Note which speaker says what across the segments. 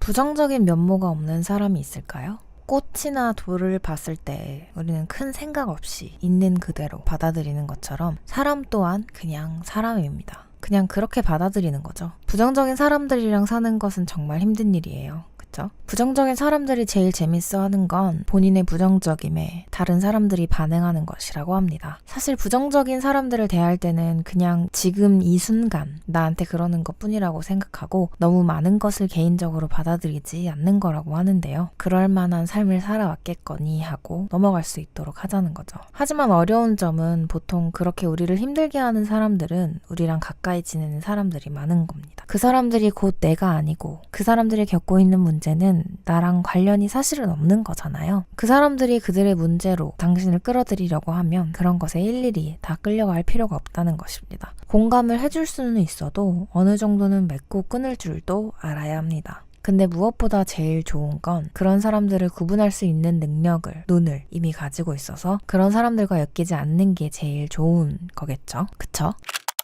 Speaker 1: 부정적인 면모가 없는 사람이 있을까요? 꽃이나 돌을 봤을 때 우리는 큰 생각 없이 있는 그대로 받아들이는 것처럼 사람 또한 그냥 사람입니다. 그냥 그렇게 받아들이는 거죠. 부정적인 사람들이랑 사는 것은 정말 힘든 일이에요. 그쵸? 부정적인 사람들이 제일 재밌어하는 건 본인의 부정적임에 다른 사람들이 반응하는 것이라고 합니다. 사실 부정적인 사람들을 대할 때는 그냥 지금 이 순간 나한테 그러는 것뿐이라고 생각하고 너무 많은 것을 개인적으로 받아들이지 않는 거라고 하는데요. 그럴 만한 삶을 살아왔겠거니 하고 넘어갈 수 있도록 하자는 거죠. 하지만 어려운 점은 보통 그렇게 우리를 힘들게 하는 사람들은 우리랑 가까이 지내는 사람들이 많은 겁니다. 그 사람들이 곧 내가 아니고 그 사람들이 겪고 있는 문제는 나랑 관련이 사실은 없는 거잖아요. 그 사람들이 그들의 문제로 당신을 끌어들이려고 하면 그런 것에 일일이 다 끌려갈 필요가 없다는 것입니다. 공감을 해줄 수는 있어도 어느 정도는 맺고 끊을 줄도 알아야 합니다. 근데 무엇보다 제일 좋은 건 그런 사람들을 구분할 수 있는 능력을, 눈을 이미 가지고 있어서 그런 사람들과 엮이지 않는 게 제일 좋은 거겠죠? 그쵸?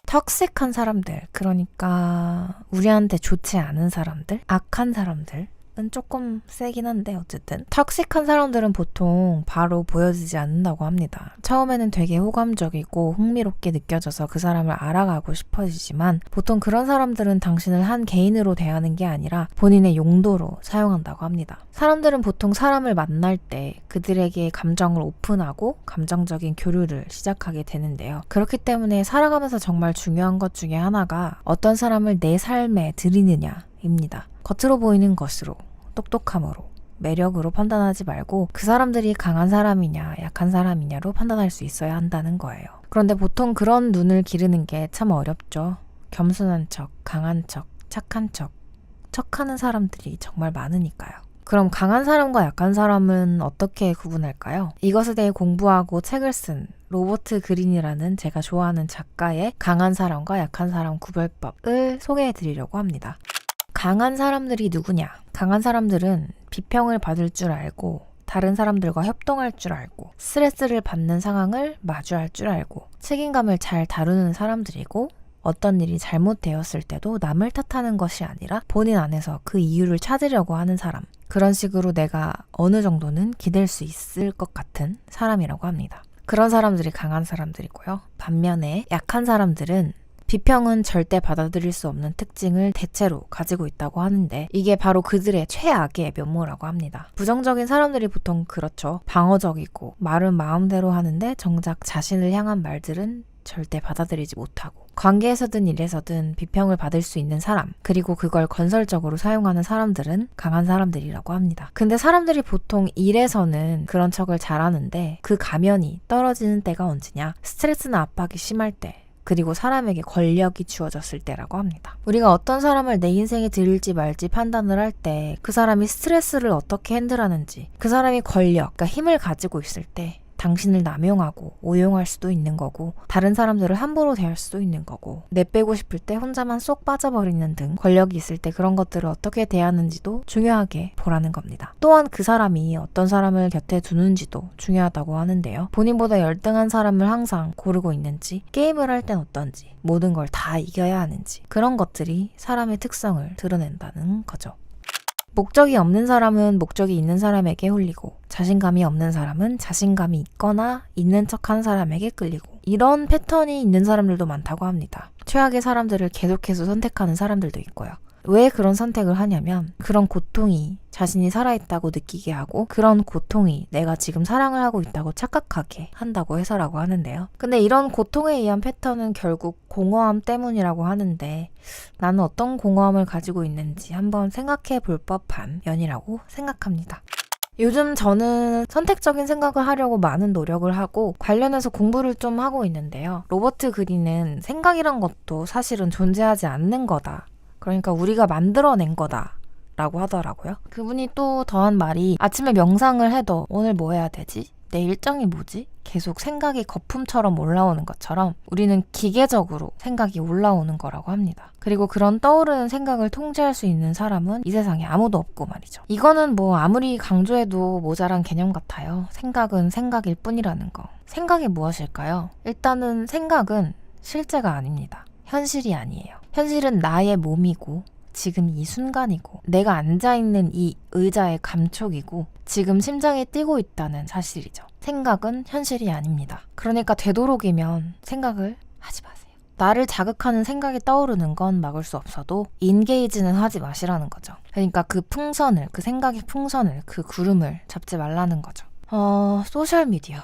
Speaker 1: 턱색한 사람들, 그러니까 우리한테 좋지 않은 사람들, 악한 사람들 은 조금 세긴 한데 어쨌든 턱식한 사람들은 보통 바로 보여지지 않는다고 합니다. 처음에는 되게 호감적이고 흥미롭게 느껴져서 그 사람을 알아가고 싶어지지만 보통 그런 사람들은 당신을 한 개인으로 대하는 게 아니라 본인의 용도로 사용한다고 합니다. 사람들은 보통 사람을 만날 때 그들에게 감정을 오픈하고 감정적인 교류를 시작하게 되는데요. 그렇기 때문에 살아가면서 정말 중요한 것 중에 하나가 어떤 사람을 내 삶에 들이느냐입니다. 겉으로 보이는 것으로, 똑똑함으로, 매력으로 판단하지 말고 그 사람들이 강한 사람이냐 약한 사람이냐로 판단할 수 있어야 한다는 거예요. 그런데 보통 그런 눈을 기르는 게 참 어렵죠. 겸손한 척, 강한 척, 착한 척, 척하는 사람들이 정말 많으니까요. 그럼 강한 사람과 약한 사람은 어떻게 구분할까요? 이것에 대해 공부하고 책을 쓴 로버트 그린이라는 제가 좋아하는 작가의 강한 사람과 약한 사람 구별법을 소개해 드리려고 합니다. 강한 사람들이 누구냐? 강한 사람들은 비평을 받을 줄 알고 다른 사람들과 협동할 줄 알고 스트레스를 받는 상황을 마주할 줄 알고 책임감을 잘 다루는 사람들이고 어떤 일이 잘못되었을 때도 남을 탓하는 것이 아니라 본인 안에서 그 이유를 찾으려고 하는 사람. 그런 식으로 내가 어느 정도는 기댈 수 있을 것 같은 사람이라고 합니다. 그런 사람들이 강한 사람들이고요. 반면에 약한 사람들은 비평은 절대 받아들일 수 없는 특징을 대체로 가지고 있다고 하는데 이게 바로 그들의 최악의 면모라고 합니다. 부정적인 사람들이 보통 그렇죠. 방어적이고 말은 마음대로 하는데 정작 자신을 향한 말들은 절대 받아들이지 못하고 관계에서든 일에서든 비평을 받을 수 있는 사람 그리고 그걸 건설적으로 사용하는 사람들은 강한 사람들이라고 합니다. 근데 사람들이 보통 일에서는 그런 척을 잘하는데 그 가면이 떨어지는 때가 언제냐? 스트레스나 압박이 심할 때 그리고 사람에게 권력이 주어졌을 때라고 합니다. 우리가 어떤 사람을 내 인생에 들일지 말지 판단을 할 때 그 사람이 스트레스를 어떻게 핸들하는지 그 사람이 권력, 그러니까 힘을 가지고 있을 때 당신을 남용하고 오용할 수도 있는 거고 다른 사람들을 함부로 대할 수도 있는 거고 내빼고 싶을 때 혼자만 쏙 빠져버리는 등 권력이 있을 때 그런 것들을 어떻게 대하는지도 중요하게 보라는 겁니다. 또한 그 사람이 어떤 사람을 곁에 두는지도 중요하다고 하는데요. 본인보다 열등한 사람을 항상 고르고 있는지 게임을 할 땐 어떤지 모든 걸 다 이겨야 하는지 그런 것들이 사람의 특성을 드러낸다는 거죠. 목적이 없는 사람은 목적이 있는 사람에게 홀리고 자신감이 없는 사람은 자신감이 있거나 있는 척하는 사람에게 끌리고 이런 패턴이 있는 사람들도 많다고 합니다. 최악의 사람들을 계속해서 선택하는 사람들도 있고요. 왜 그런 선택을 하냐면 그런 고통이 자신이 살아있다고 느끼게 하고 그런 고통이 내가 지금 사랑을 하고 있다고 착각하게 한다고 해서라고 하는데요. 근데 이런 고통에 의한 패턴은 결국 공허함 때문이라고 하는데 나는 어떤 공허함을 가지고 있는지 한번 생각해 볼 법한 면이라고 생각합니다. 요즘 저는 선택적인 생각을 하려고 많은 노력을 하고 관련해서 공부를 좀 하고 있는데요. 로버트 그린은 생각이란 것도 사실은 존재하지 않는 거다. 그러니까 우리가 만들어낸 거다 라고 하더라고요. 그분이 또 더한 말이 아침에 명상을 해도 오늘 뭐 해야 되지? 내 일정이 뭐지? 계속 생각이 거품처럼 올라오는 것처럼 우리는 기계적으로 생각이 올라오는 거라고 합니다. 그리고 그런 떠오르는 생각을 통제할 수 있는 사람은 이 세상에 아무도 없고 말이죠. 이거는 뭐 아무리 강조해도 모자란 개념 같아요. 생각은 생각일 뿐이라는 거. 생각이 무엇일까요? 일단은 생각은 실제가 아닙니다. 현실이 아니에요. 현실은 나의 몸이고 지금 이 순간이고 내가 앉아있는 이 의자의 감촉이고 지금 심장이 뛰고 있다는 사실이죠. 생각은 현실이 아닙니다. 그러니까 되도록이면 생각을 하지 마세요. 나를 자극하는 생각이 떠오르는 건 막을 수 없어도 인게이지는 하지 마시라는 거죠. 그러니까 그 풍선을, 그 생각의 풍선을, 그 구름을 잡지 말라는 거죠. 소셜미디어.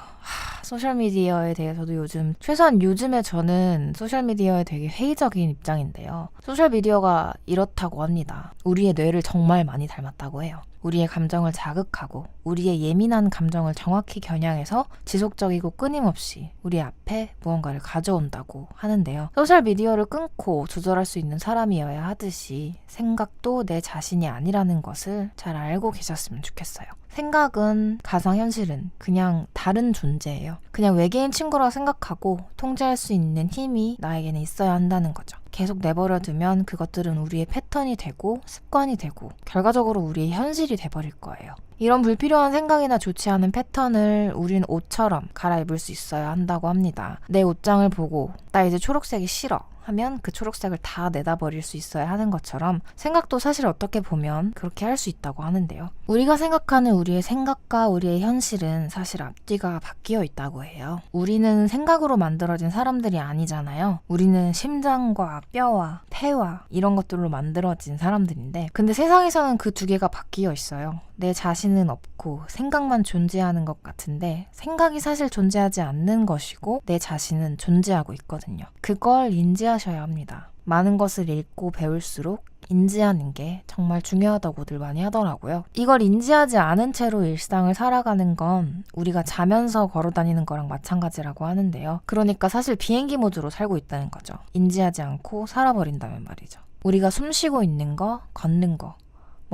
Speaker 1: 소셜미디어에 대해서도 최소한 요즘에 저는 소셜미디어에 되게 회의적인 입장인데요. 소셜미디어가 이렇다고 합니다. 우리의 뇌를 정말 많이 닮았다고 해요. 우리의 감정을 자극하고 우리의 예민한 감정을 정확히 겨냥해서 지속적이고 끊임없이 우리 앞에 무언가를 가져온다고 하는데요. 소셜미디어를 끊고 조절할 수 있는 사람이어야 하듯이 생각도 내 자신이 아니라는 것을 잘 알고 계셨으면 좋겠어요. 생각은 가상현실은 그냥 다른 존재예요. 그냥 외계인 친구라고 생각하고 통제할 수 있는 힘이 나에게는 있어야 한다는 거죠. 계속 내버려 두면 그것들은 우리의 패턴이 되고 습관이 되고 결과적으로 우리의 현실이 돼버릴 거예요. 이런 불필요한 생각이나 좋지 않은 패턴을 우린 옷처럼 갈아입을 수 있어야 한다고 합니다. 내 옷장을 보고 나 이제 초록색이 싫어 하면 그 초록색을 다 내다버릴 수 있어야 하는 것처럼 생각도 사실 어떻게 보면 그렇게 할 수 있다고 하는데요. 우리가 생각하는 우리의 생각과 우리의 현실은 사실 앞뒤가 바뀌어 있다고 해요. 우리는 생각으로 만들어진 사람들이 아니잖아요. 우리는 심장과 뼈와 폐와 이런 것들로 만들어진 사람들인데 근데 세상에서는 그 두 개가 바뀌어 있어요. 내 자신은 없고 생각만 존재하는 것 같은데 생각이 사실 존재하지 않는 것이고 내 자신은 존재하고 있거든요. 그걸 인지하셔야 합니다. 많은 것을 읽고 배울수록 인지하는 게 정말 중요하다고들 많이 하더라고요. 이걸 인지하지 않은 채로 일상을 살아가는 건 우리가 자면서 걸어다니는 거랑 마찬가지라고 하는데요. 그러니까 사실 비행기 모드로 살고 있다는 거죠. 인지하지 않고 살아버린다면 말이죠. 우리가 숨 쉬고 있는 거, 걷는 거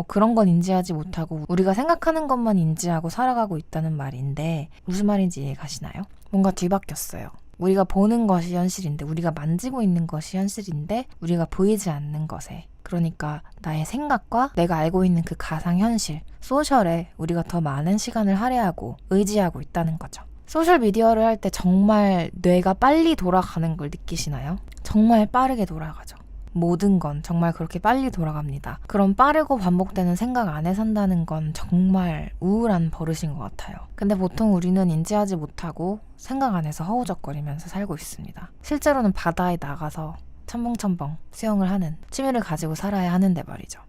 Speaker 1: 그런 건 인지하지 못하고 우리가 생각하는 것만 인지하고 살아가고 있다는 말인데 무슨 말인지 이해 가시나요? 뭔가 뒤바뀌었어요. 우리가 보는 것이 현실인데 우리가 만지고 있는 것이 현실인데 우리가 보이지 않는 것에 그러니까 나의 생각과 내가 알고 있는 그 가상현실, 소셜에 우리가 더 많은 시간을 할애하고 의지하고 있다는 거죠. 소셜미디어를 할 때 정말 뇌가 빨리 돌아가는 걸 느끼시나요? 정말 빠르게 돌아가죠. 모든 건 정말 그렇게 빨리 돌아갑니다. 그런 빠르고 반복되는 생각 안에 산다는 건 정말 우울한 버릇인 것 같아요. 근데 보통 우리는 인지하지 못하고 생각 안에서 허우적거리면서 살고 있습니다. 실제로는 바다에 나가서 첨벙첨벙 수영을 하는 취미를 가지고 살아야 하는데 말이죠.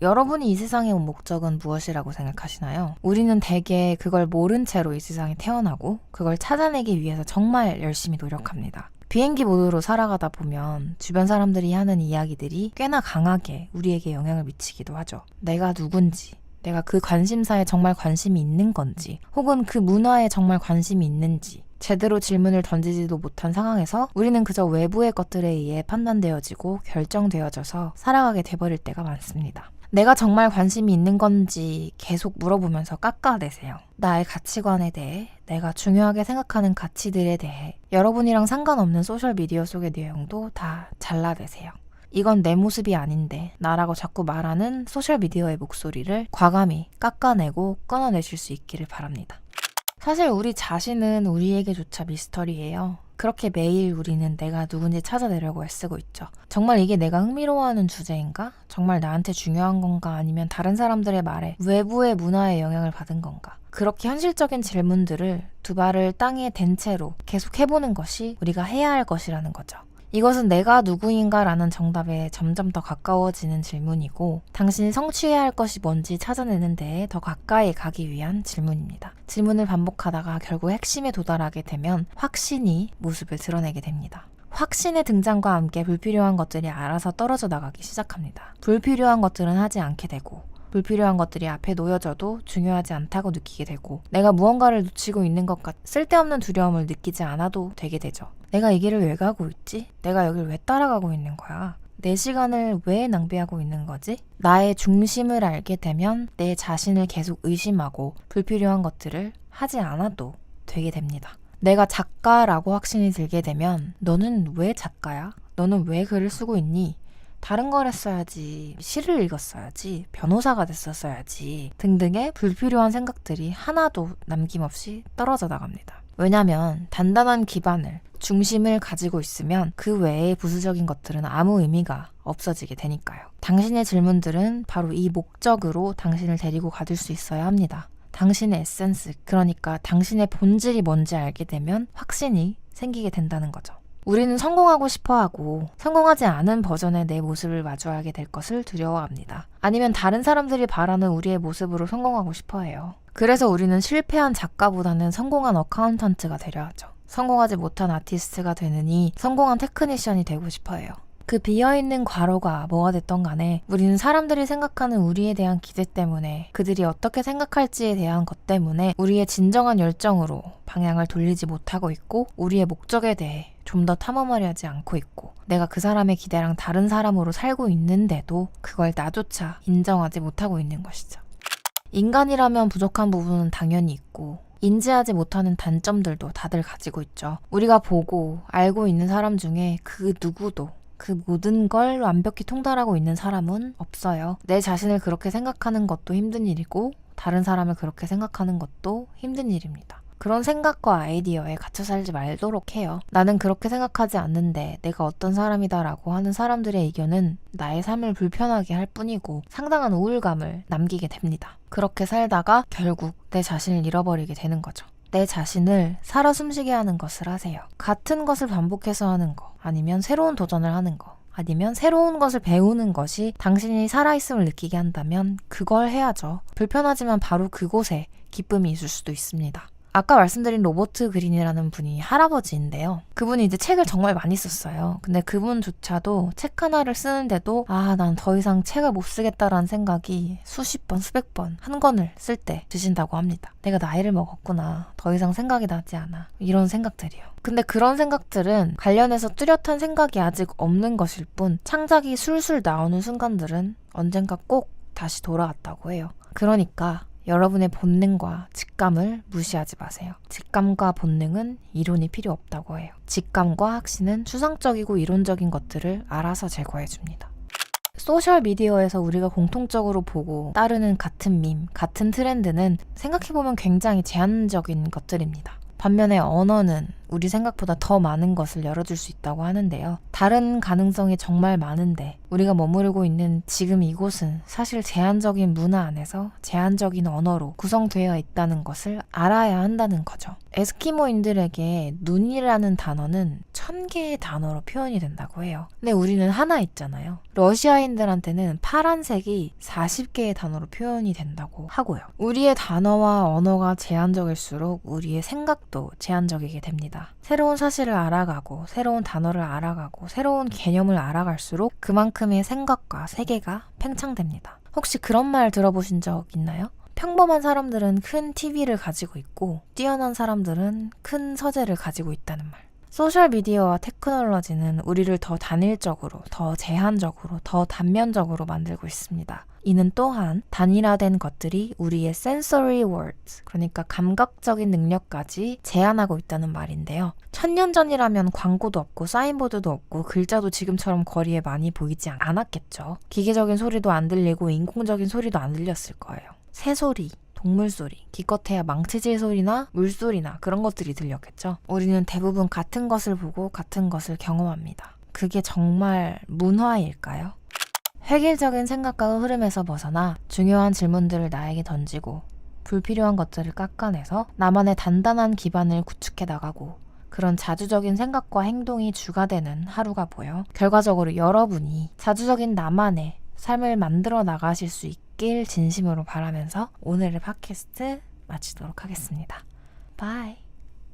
Speaker 1: 여러분이 이 세상에 온 목적은 무엇이라고 생각하시나요? 우리는 대개 그걸 모른 채로 이 세상에 태어나고 그걸 찾아내기 위해서 정말 열심히 노력합니다. 비행기 모드로 살아가다 보면 주변 사람들이 하는 이야기들이 꽤나 강하게 우리에게 영향을 미치기도 하죠. 내가 누군지, 내가 그 관심사에 정말 관심이 있는 건지, 혹은 그 문화에 정말 관심이 있는지 제대로 질문을 던지지도 못한 상황에서 우리는 그저 외부의 것들에 의해 판단되어지고 결정되어져서 살아가게 돼버릴 때가 많습니다. 내가 정말 관심이 있는 건지 계속 물어보면서 깎아내세요. 나의 가치관에 대해, 내가 중요하게 생각하는 가치들에 대해 여러분이랑 상관없는 소셜미디어 속의 내용도 다 잘라내세요. 이건 내 모습이 아닌데 나라고 자꾸 말하는 소셜미디어의 목소리를 과감히 깎아내고 끊어내실 수 있기를 바랍니다. 사실 우리 자신은 우리에게조차 미스터리예요. 그렇게 매일 우리는 내가 누군지 찾아내려고 애쓰고 있죠. 정말 이게 내가 흥미로워하는 주제인가? 정말 나한테 중요한 건가? 아니면 다른 사람들의 말에 외부의 문화에 영향을 받은 건가? 그렇게 현실적인 질문들을 두 발을 땅에 댄 채로 계속 해보는 것이 우리가 해야 할 것이라는 거죠. 이것은 내가 누구인가 라는 정답에 점점 더 가까워지는 질문이고 당신이 성취해야 할 것이 뭔지 찾아내는 데에 더 가까이 가기 위한 질문입니다. 질문을 반복하다가 결국 핵심에 도달하게 되면 확신이 모습을 드러내게 됩니다. 확신의 등장과 함께 불필요한 것들이 알아서 떨어져 나가기 시작합니다. 불필요한 것들은 하지 않게 되고 불필요한 것들이 앞에 놓여져도 중요하지 않다고 느끼게 되고 내가 무언가를 놓치고 있는 것 같 쓸데없는 두려움을 느끼지 않아도 되게 되죠. 내가 이 길을 왜 가고 있지? 내가 여길 왜 따라가고 있는 거야? 내 시간을 왜 낭비하고 있는 거지? 나의 중심을 알게 되면 내 자신을 계속 의심하고 불필요한 것들을 하지 않아도 되게 됩니다. 내가 작가라고 확신이 들게 되면 너는 왜 작가야? 너는 왜 글을 쓰고 있니? 다른 걸 했어야지, 시를 읽었어야지, 변호사가 됐었어야지 등등의 불필요한 생각들이 하나도 남김없이 떨어져 나갑니다. 왜냐면 단단한 기반을, 중심을 가지고 있으면 그 외의 부수적인 것들은 아무 의미가 없어지게 되니까요. 당신의 질문들은 바로 이 목적으로 당신을 데리고 가둘 수 있어야 합니다. 당신의 에센스, 그러니까 당신의 본질이 뭔지 알게 되면 확신이 생기게 된다는 거죠. 우리는 성공하고 싶어하고 성공하지 않은 버전의 내 모습을 마주하게 될 것을 두려워합니다. 아니면 다른 사람들이 바라는 우리의 모습으로 성공하고 싶어해요. 그래서 우리는 실패한 작가보다는 성공한 어카운턴트가 되려 하죠. 성공하지 못한 아티스트가 되느니 성공한 테크니션이 되고 싶어해요. 그 비어있는 괄호가 뭐가 됐던 간에 우리는 사람들이 생각하는 우리에 대한 기대 때문에, 그들이 어떻게 생각할지에 대한 것 때문에 우리의 진정한 열정으로 방향을 돌리지 못하고 있고, 우리의 목적에 대해 좀 더 탐험하려 하지 않고 있고, 내가 그 사람의 기대랑 다른 사람으로 살고 있는데도 그걸 나조차 인정하지 못하고 있는 것이죠. 인간이라면 부족한 부분은 당연히 있고 인지하지 못하는 단점들도 다들 가지고 있죠. 우리가 보고 알고 있는 사람 중에 그 누구도 그 모든 걸 완벽히 통달하고 있는 사람은 없어요. 내 자신을 그렇게 생각하는 것도 힘든 일이고 다른 사람을 그렇게 생각하는 것도 힘든 일입니다. 그런 생각과 아이디어에 갇혀 살지 말도록 해요. 나는 그렇게 생각하지 않는데 내가 어떤 사람이다 라고 하는 사람들의 의견은 나의 삶을 불편하게 할 뿐이고 상당한 우울감을 남기게 됩니다. 그렇게 살다가 결국 내 자신을 잃어버리게 되는 거죠. 내 자신을 살아 숨쉬게 하는 것을 하세요. 같은 것을 반복해서 하는 거, 아니면 새로운 도전을 하는 거, 아니면 새로운 것을 배우는 것이 당신이 살아있음을 느끼게 한다면 그걸 해야죠. 불편하지만 바로 그곳에 기쁨이 있을 수도 있습니다. 아까 말씀드린 로버트 그린이라는 분이 할아버지인데요. 그분이 이제 책을 정말 많이 썼어요. 근데 그분조차도 책 하나를 쓰는데도 난 더 이상 책을 못 쓰겠다라는 생각이 수십 번, 수백 번 한 권을 쓸 때 드신다고 합니다. 내가 나이를 먹었구나. 더 이상 생각이 나지 않아. 이런 생각들이요. 근데 그런 생각들은 관련해서 뚜렷한 생각이 아직 없는 것일 뿐 창작이 술술 나오는 순간들은 언젠가 꼭 다시 돌아왔다고 해요. 그러니까 여러분의 본능과 직감을 무시하지 마세요. 직감과 본능은 이론이 필요 없다고 해요. 직감과 확신은 추상적이고 이론적인 것들을 알아서 제거해줍니다. 소셜미디어에서 우리가 공통적으로 보고 따르는 같은 밈, 같은 트렌드는 생각해보면 굉장히 제한적인 것들입니다. 반면에 언어는 우리 생각보다 더 많은 것을 열어줄 수 있다고 하는데요. 다른 가능성이 정말 많은데 우리가 머무르고 있는 지금 이곳은 사실 제한적인 문화 안에서 제한적인 언어로 구성되어 있다는 것을 알아야 한다는 거죠. 에스키모인들에게 눈이라는 단어는 1000개의 단어로 표현이 된다고 해요. 근데 우리는 하나 있잖아요. 러시아인들한테는 파란색이 40개의 단어로 표현이 된다고 하고요. 우리의 단어와 언어가 제한적일수록 우리의 생각도 제한적이게 됩니다. 새로운 사실을 알아가고 새로운 단어를 알아가고 새로운 개념을 알아갈수록 그만큼의 생각과 세계가 팽창됩니다. 혹시 그런 말 들어보신 적 있나요? 평범한 사람들은 큰 TV를 가지고 있고 뛰어난 사람들은 큰 서재를 가지고 있다는 말. 소셜미디어와 테크놀로지는 우리를 더 단일적으로, 더 제한적으로, 더 단면적으로 만들고 있습니다. 이는 또한 단일화된 것들이 우리의 sensory words, 그러니까 감각적인 능력까지 제한하고 있다는 말인데요. 1000년 전이라면 광고도 없고 사인보드도 없고 글자도 지금처럼 거리에 많이 보이지 않았겠죠. 기계적인 소리도 안 들리고 인공적인 소리도 안 들렸을 거예요. 새소리, 동물소리, 기껏해야 망치질 소리나 물소리나 그런 것들이 들렸겠죠. 우리는 대부분 같은 것을 보고 같은 것을 경험합니다. 그게 정말 문화일까요? 획일적인 생각과 흐름에서 벗어나 중요한 질문들을 나에게 던지고 불필요한 것들을 깎아내서 나만의 단단한 기반을 구축해 나가고 그런 자주적인 생각과 행동이 주가 되는 하루가 보여 결과적으로 여러분이 자주적인 나만의 삶을 만들어 나가실 수 있길 진심으로 바라면서 오늘의 팟캐스트 마치도록 하겠습니다. 바이.